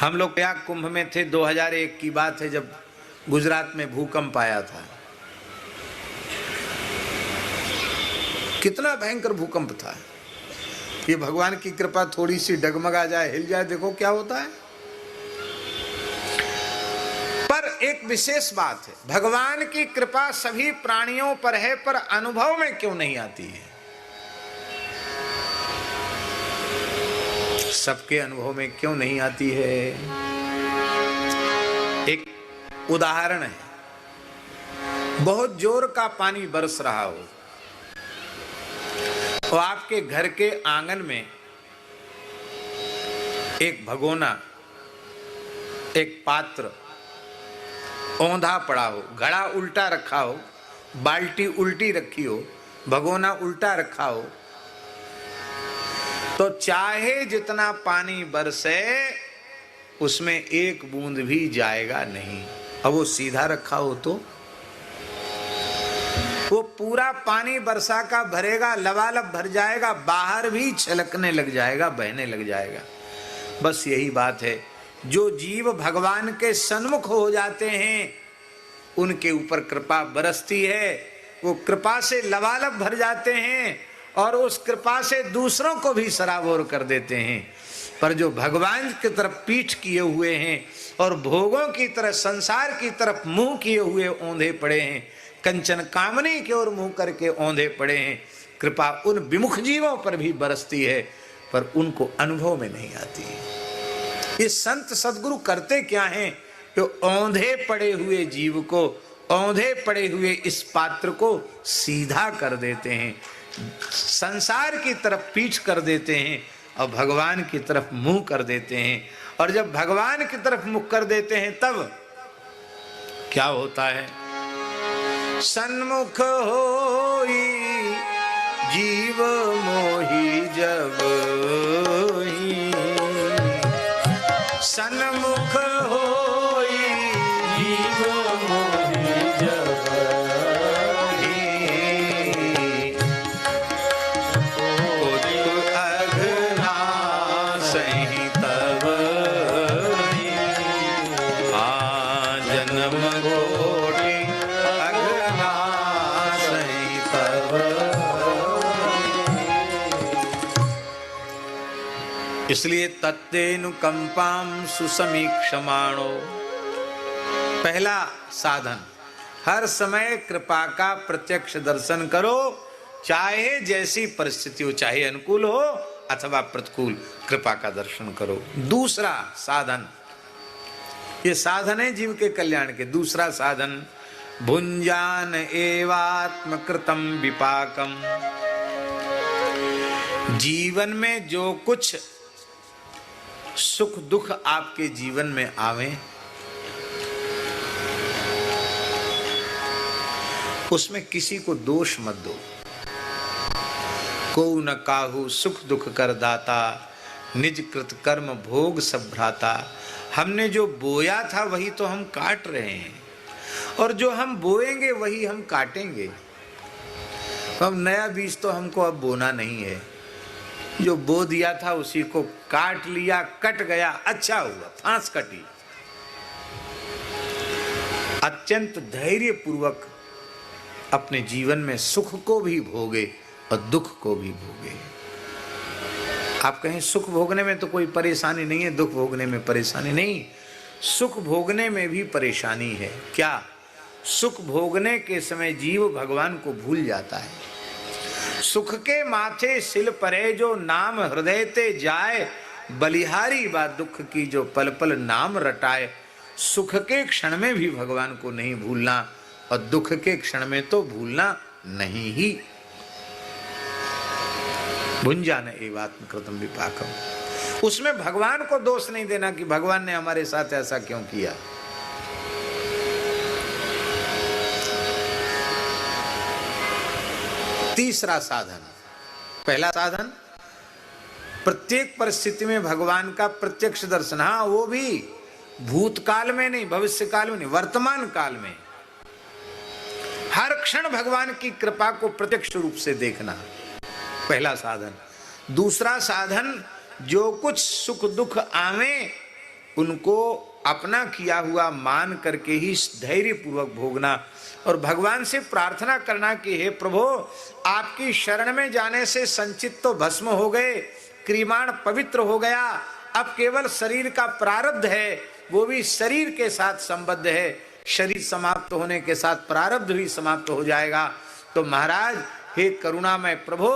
हम लोग प्रयाग कुंभ में थे, 2001 की बात है, जब गुजरात में भूकंप आया था। कितना भयंकर भूकंप था। ये भगवान की कृपा, थोड़ी सी डगमगा जाए, हिल जाए, देखो क्या होता है। पर एक विशेष बात है, भगवान की कृपा सभी प्राणियों पर है, पर अनुभव में क्यों नहीं आती है? सबके अनुभव में क्यों नहीं आती है? एक उदाहरण है, बहुत जोर का पानी बरस रहा हो और आपके घर के आंगन में एक भगोना, एक पात्र औंधा पड़ा हो, घड़ा उल्टा रखा हो, बाल्टी उल्टी रखी हो, भगोना उल्टा रखा हो, तो चाहे जितना पानी बरसे उसमें एक बूंद भी जाएगा नहीं। अब वो सीधा रखा हो तो वो पूरा पानी बरसा का भरेगा, लबालब भर जाएगा, बाहर भी छलकने लग जाएगा, बहने लग जाएगा। बस यही बात है, जो जीव भगवान के सन्मुख हो जाते हैं उनके ऊपर कृपा बरसती है, वो कृपा से लबालब भर जाते हैं और उस कृपा से दूसरों को भी सराबोर कर देते हैं। पर जो भगवान की तरफ पीठ किए हुए हैं और भोगों की तरफ, संसार की तरफ मुंह किए हुए औंधे पड़े हैं, कंचन कामनी की ओर मुंह करके औंधे पड़े हैं, कृपा उन विमुख जीवों पर भी बरसती है, पर उनको अनुभव में नहीं आती है। ये संत सद्गुरु करते क्या हैं? तो औंधे पड़े हुए जीव को, औंधे पड़े हुए इस पात्र को सीधा कर देते हैं, संसार की तरफ पीठ कर देते हैं और भगवान की तरफ मुंह कर देते हैं। और जब भगवान की तरफ मुख कर देते हैं तब क्या होता है? सन्मुख होई जीव मोहि जब ही, सन्मुख होई जीव मोहि जब ही, कुछ अघना सही तब ही, आ जन्म कोटि अघना सही तब। इसलिए तत्तेनुकंपाम सुसमीक्षमाणो, पहला साधन, हर समय कृपा का प्रत्यक्ष दर्शन करो, चाहे जैसी परिस्थिति हो, चाहे अनुकूल हो अथवा प्रतिकूल, कृपा का दर्शन करो। दूसरा साधन, ये साधन है जीव के कल्याण के। दूसरा साधन, भुंजान एवात्म कृतम विपाकम, जीवन में जो कुछ सुख दुख आपके जीवन में आवे उसमें किसी को दोष मत दो। को न काहू सुख दुख कर दाता, निज कृत कर्म भोग सब भ्राता। हमने जो बोया था वही तो हम काट रहे हैं, और जो हम बोएंगे वही हम काटेंगे। अब नया बीज तो हमको अब बोना नहीं है, जो बो दिया था उसी को काट लिया, कट गया, अच्छा हुआ, फांस कटी। अत्यंत धैर्य पूर्वक अपने जीवन में सुख को भी भोगे और दुख को भी भोगे। आप कहें सुख भोगने में तो कोई परेशानी नहीं है, दुख भोगने में परेशानी नहीं। सुख भोगने में भी परेशानी है। क्या? सुख भोगने के समय जीव भगवान को भूल जाता है। सुख के माथे सिल परे जो नाम हृदय ते जाए, बलिहारी बा दुख की जो पल पल नाम रटाए। सुख के क्षण में भी भगवान को नहीं भूलना और दुख के क्षण में तो भूलना नहीं ही। भुंजान एवात्म कृतम विपाकम, उसमें भगवान को दोष नहीं देना कि भगवान ने हमारे साथ ऐसा क्यों किया। तीसरा साधन, पहला साधन प्रत्येक परिस्थिति में भगवान का प्रत्यक्ष दर्शन। हाँ, वो भी भूतकाल में नहीं, भविष्य काल में नहीं, वर्तमान काल में हर क्षण भगवान की कृपा को प्रत्यक्ष रूप से देखना, पहला साधन। दूसरा साधन, जो कुछ सुख दुख आवे उनको अपना किया हुआ मान करके ही धैर्य पूर्वक भोगना और भगवान से प्रार्थना करना कि हे प्रभु, आपकी शरण में जाने से संचित तो भस्म हो गए, क्रीमाण पवित्र हो गया, अब केवल शरीर का प्रारब्ध है, वो भी शरीर के साथ संबद्ध है, शरीर समाप्त होने के साथ प्रारब्ध भी समाप्त हो जाएगा। तो महाराज हे करुणामय प्रभु,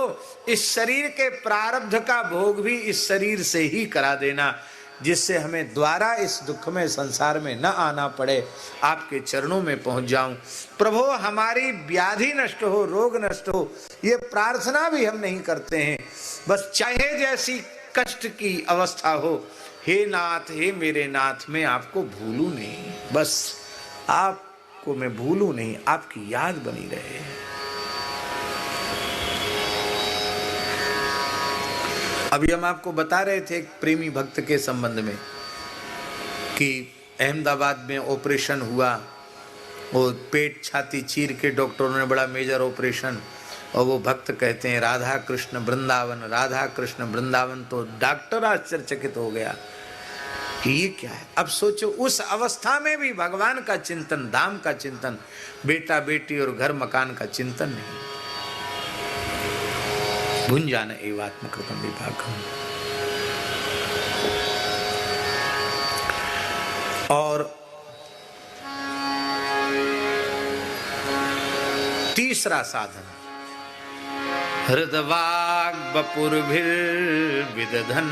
इस शरीर के प्रारब्ध का भोग भी इस शरीर से ही करा देना, जिससे हमें द्वारा इस दुख में संसार में न आना पड़े, आपके चरणों में पहुंच जाऊं। प्रभु हमारी व्याधि नष्ट हो, रोग नष्ट हो, ये प्रार्थना भी हम नहीं करते हैं, बस चाहे जैसी कष्ट की अवस्था हो, हे नाथ, हे मेरे नाथ, मैं आपको भूलूं नहीं, बस आपको मैं भूलूं नहीं, आपकी याद बनी रहे। अभी हम आपको बता रहे थे एक प्रेमी भक्त के संबंध में कि अहमदाबाद में ऑपरेशन हुआ, वो पेट छाती चीर के डॉक्टरों ने, बड़ा मेजर ऑपरेशन, और वो भक्त कहते हैं राधा कृष्ण वृंदावन, राधा कृष्ण वृंदावन। तो डॉक्टर आश्चर्यचकित हो गया कि ये क्या है। अब सोचो उस अवस्था में भी भगवान का चिंतन, धाम का चिंतन, बेटा बेटी और घर मकान का चिंतन नहीं। भुंजान एवात्मकृतम विभागम। और तीसरा साधन, हृदवाग बपुर्भिर विदधन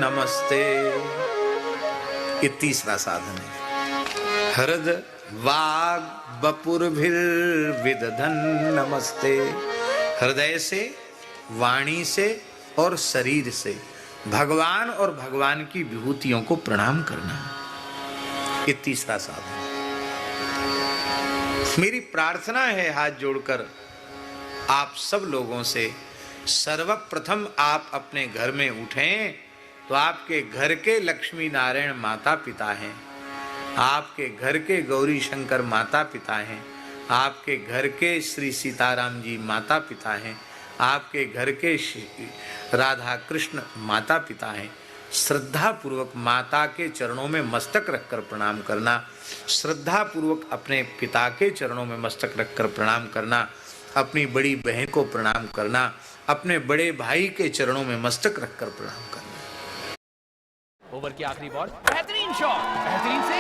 नमस्ते, ये तीसरा साधन है। हृद वाग बपुर्भिर विदधन नमस्ते, हृदय से, वाणी से और शरीर से भगवान और भगवान की विभूतियों को प्रणाम करना, ये तीसरा साधन। मेरी प्रार्थना है हाथ जोड़कर आप सब लोगों से, सर्वप्रथम आप अपने घर में उठें तो आपके घर के लक्ष्मी नारायण माता पिता हैं, आपके घर के गौरी शंकर माता पिता हैं, आपके घर के श्री सीताराम जी माता पिता हैं, आपके घर के राधा कृष्ण माता पिता हैं। श्रद्धा पूर्वक माता के चरणों में मस्तक रखकर प्रणाम करना, श्रद्धा पूर्वक अपने पिता के चरणों में मस्तक रखकर प्रणाम करना, अपनी बड़ी बहन को प्रणाम करना, अपने बड़े भाई के चरणों में मस्तक रखकर प्रणाम करना। ओवर की आखिरी बॉल, बेहतरीन शॉट, बेहतरीन से